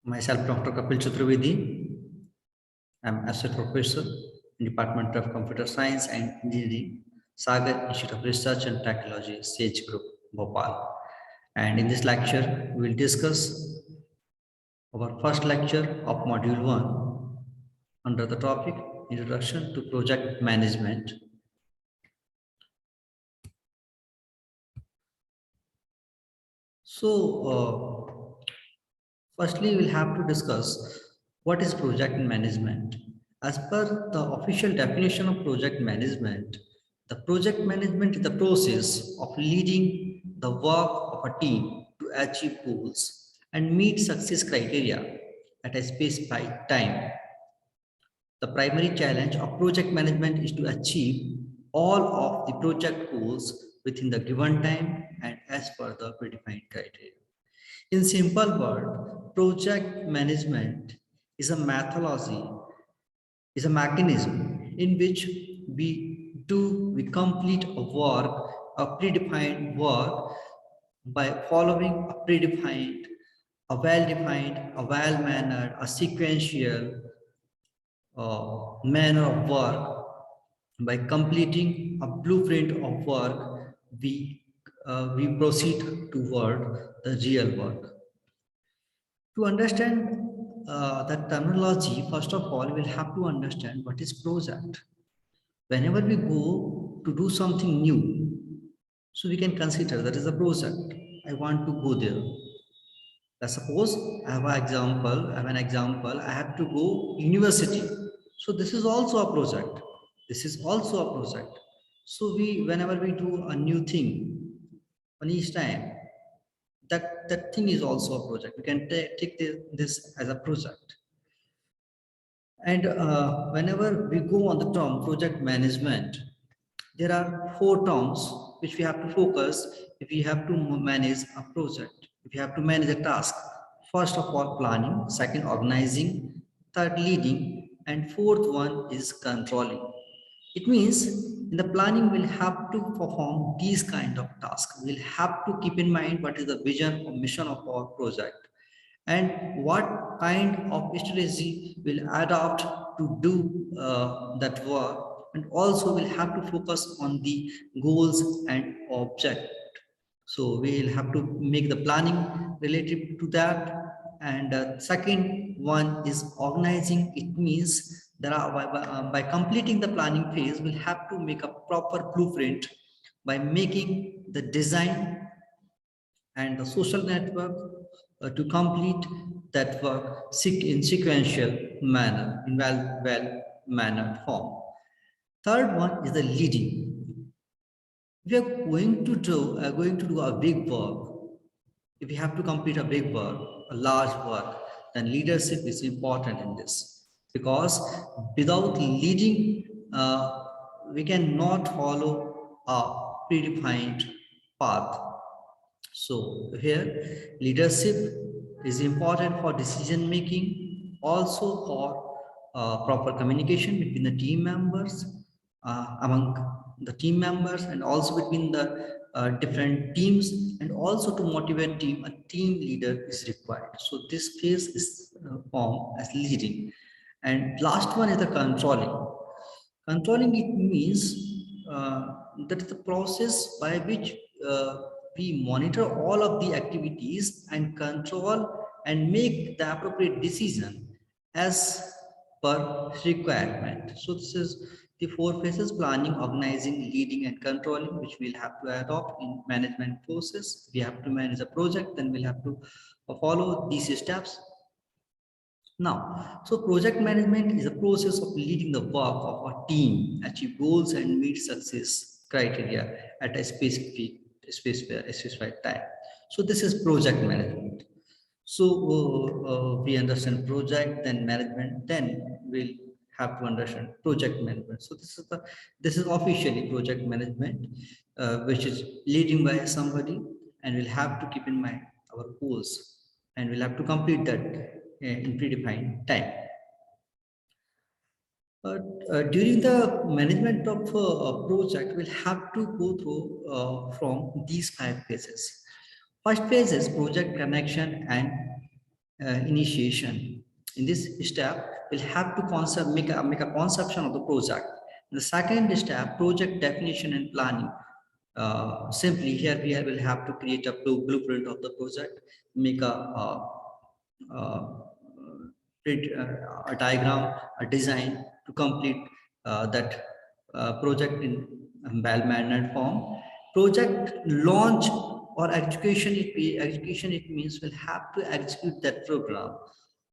Myself, Dr. Kapil Chaturvedi. I'm associate professor in Department of Computer Science and Engineering, Sagar Institute of Research and Technology, SAGE Group, Bhopal. And in this lecture, we will discuss our first lecture of Module 1 under the topic Introduction to Project Management. So, firstly, we'll have to discuss what is project management. As per the official definition of project management, the project management is the process of leading the work of a team to achieve goals and meet success criteria at a specified time. The primary challenge of project management is to achieve all of the project goals within the given time and as per the predefined criteria. In simple word, project management is a methodology, is a mechanism in which we complete a work, a predefined work by following a predefined, a well-defined, a well-mannered, a sequential manner of work. By completing a blueprint of work, we proceed toward the real work. To understand that terminology, first of all, we'll have to understand what is project. Whenever we go to do something new, so we can consider that is a project. I want to go there. Let's suppose I have an example, I have to go university. So this is also a project. This is also a project. So whenever we do a new thing on each time, that thing is also a project. We can take this as a project. And whenever we go on the term project management, there are 4 terms which we have to focus if we have to manage a project, if we have to manage a task. First of all, planning, second, organizing, third, leading, and fourth one is controlling. It means in the planning, we'll have to perform these kind of tasks. We'll have to keep in mind what is the vision or mission of our project and what kind of strategy will adopt to do that work. And also we'll have to focus on the goals and object. So we'll have to make the planning related to that. And second one is organizing. It means that by completing the planning phase, we'll have to make a proper blueprint by making the design and the social network to complete that work in sequential manner, in well-mannered form. Third one is the leading. If we are going to do a big work, if we have to complete a big work, a large work, then leadership is important in this, because without leading, we cannot follow a predefined path. So here leadership is important for decision making, also for proper communication between the team members, among the team members, and also between the different teams, and also to motivate team. A team leader is required. So this phase is formed as leading. And last one is the controlling. Controlling, it means that is the process by which we monitor all of the activities and control and make the appropriate decision as per requirement. So this is the 4 phases: planning, organizing, leading, and controlling, which we'll have to adopt in management process. We have to manage a project, then we'll have to follow these steps. Now, so project management is a process of leading the work of a team, achieve goals and meet success criteria at a specified time. So this is project management. So we understand project, then management, then we'll have to understand project management. So this is officially project management, which is leading by somebody, and we'll have to keep in mind our goals, and we'll have to complete that in predefined time. But during the management of a project, we'll have to go through from these 5 phases. First phase is project connection and initiation. In this step, we'll have to make a conception of the project. The second step, project definition and planning. Simply here we will have to create a blueprint of the project, make uh, a diagram, a design to complete that project in well-mannered form. Project launch or execution, it means we'll have to execute that program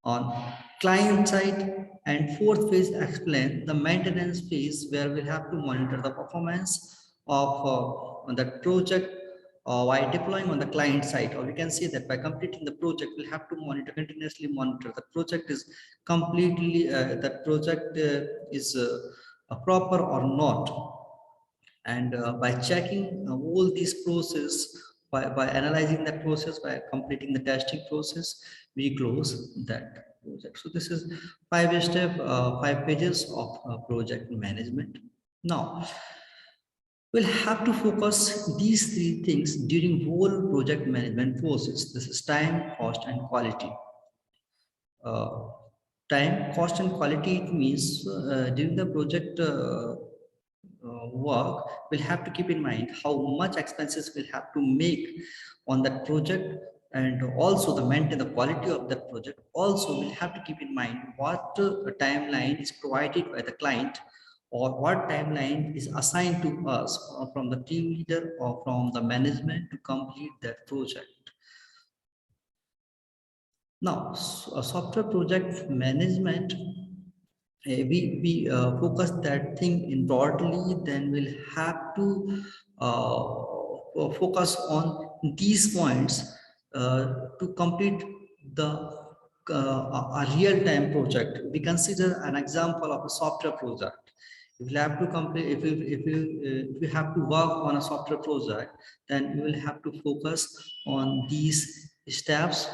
on client side. And fourth phase explain the maintenance phase, where we'll have to monitor the performance of that project while deploying on the client side. Or we can say that by completing the project, we'll have to continuously monitor the project is completely that project is proper or not. And by checking all these process, by analyzing that process, by completing the testing process, we close that project. So this is 5 step, 5 pages of project management. Now we'll have to focus these 3 things during whole project management process. This is time, cost, and quality. uh, Time, cost, and quality, it means during the project work, we'll have to keep in mind how much expenses we'll have to make on that project, and also the maintain the quality of that project. Also, we'll have to keep in mind what timeline is provided by the client, or what timeline is assigned to us from the team leader or from the management to complete that project. Now, software project management, we focus that thing in broadly, then we'll have to focus on these points to complete the a real-time project. We consider an example of a software project. If you have to complete, if you have to work on a software project, then you will have to focus on steps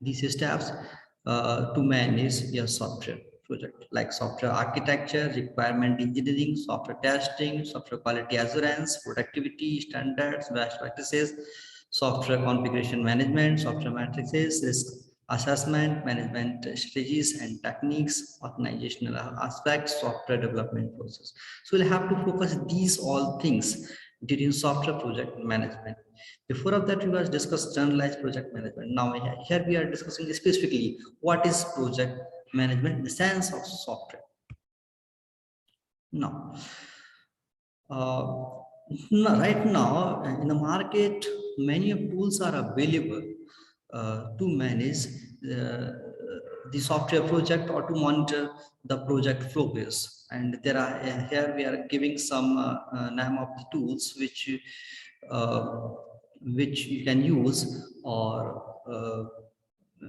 these steps to manage your software project, like software architecture, requirement engineering, software testing, software quality assurance, productivity standards, best practices, software configuration management, software matrices, risk assessment, management strategies and techniques, organizational aspects, software development process. So we'll have to focus these all things during software project management. Before of that, we was discussed generalized project management. Now here we are discussing specifically what is project management in the sense of software. Now, right now in the market, many tools are available to manage the software project or to monitor the project progress. And there are here we are giving some name of the tools which you can use, or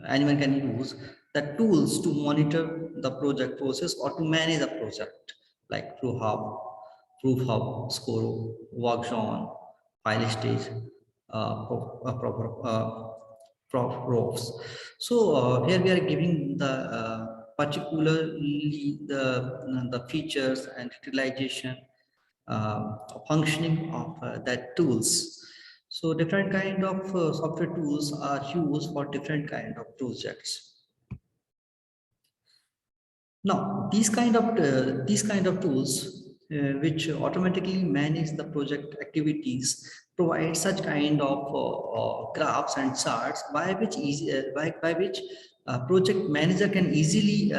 anyone can use the tools to monitor the project process or to manage the project, like Proof Hub, Score, Workzone, File Stage, Profs. So here we are giving the particularly the features and utilization functioning of that tools. So different kind of software tools are used for different kind of projects. Now, these kind of tools which automatically manage the project activities provide such kind of graphs and charts by which by which project manager can easily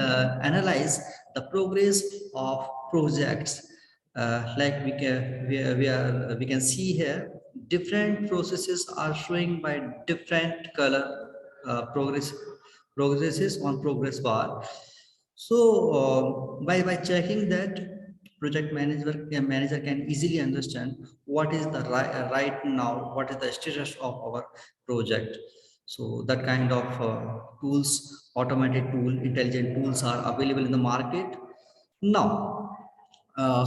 analyze the progress of projects. Like we can see here, different processes are showing by different color progresses on progress bar. So by checking that, project manager can easily understand what is the right now, what is the status of our project. So that kind of tools, automated tool, intelligent tools are available in the market. Now, during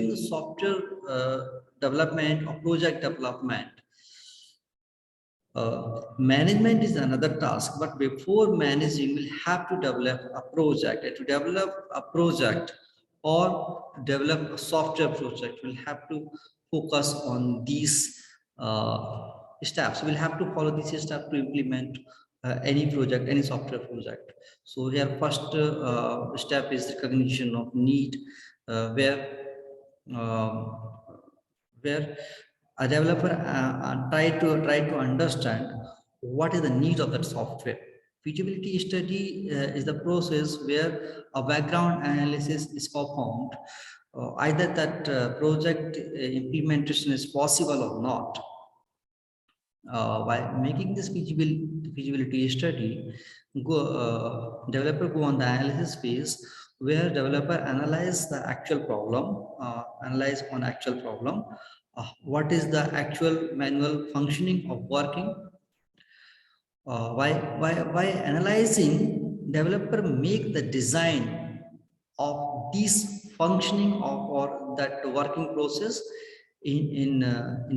the software development or project development, management is another task, but before managing, we'll have to develop a project. And to develop a project or to develop a software project, we'll have to focus on these steps. We'll have to follow these steps to implement any project, any software project. So here first step is recognition of need, where um, where a developer try to understand what is the need of that software. Feasibility study is the process where a background analysis is performed, either that project implementation is possible or not. By making this feasibility study, developer go on the analysis phase, where developer analyze the actual problem, analyze on actual problem, what is the actual manual functioning of working. By analyzing, developer make the design of this functioning of or that working process in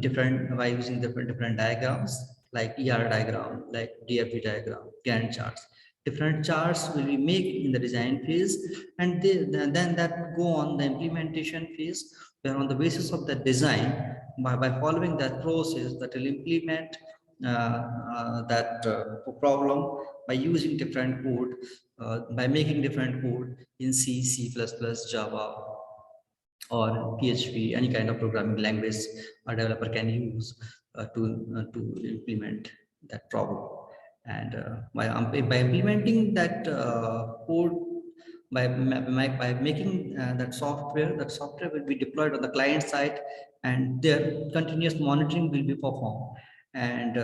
different, by using different diagrams like ER diagram, like DFD diagram, Gantt charts. Different charts will be made in the design phase, and then that go on the implementation phase, where on the basis of the design, by following that process, that will implement that problem by using different code, by making different code in C, C++, Java, or PHP, any kind of programming language a developer can use to implement that problem. And by implementing that code, by making that software will be deployed on the client side, and their continuous monitoring will be performed. And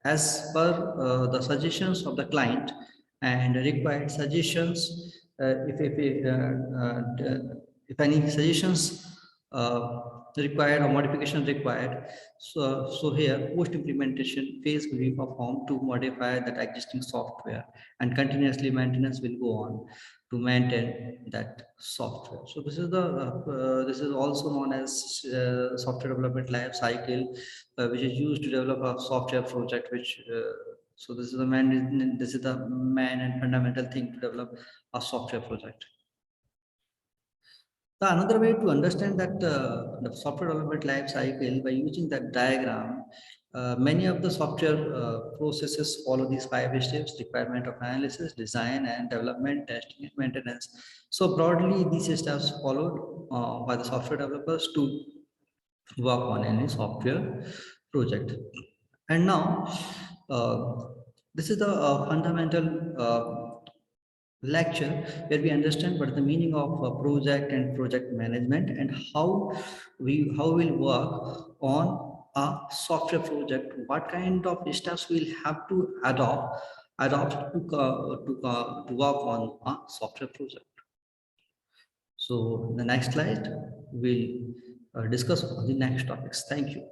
as per the suggestions of the client and required suggestions, if any suggestions required or modification required, so here post implementation phase will be performed to modify that existing software, and continuously maintenance will go on to maintain that software. So this is also known as software development life cycle, which is used to develop a software project. So this is the main and fundamental thing to develop a software project. The another way to understand that the software development life cycle, by using that diagram, many of the software processes follow these 5 steps: requirement of analysis, design and development, testing and maintenance. So broadly, these steps followed by the software developers to work on any software project. And now, this is the fundamental lecture, where we understand what the meaning of a project and project management, and how we'll work on a software project, what kind of steps we'll have to adopt to work on a software project. So the next slide will discuss the next topics. Thank you.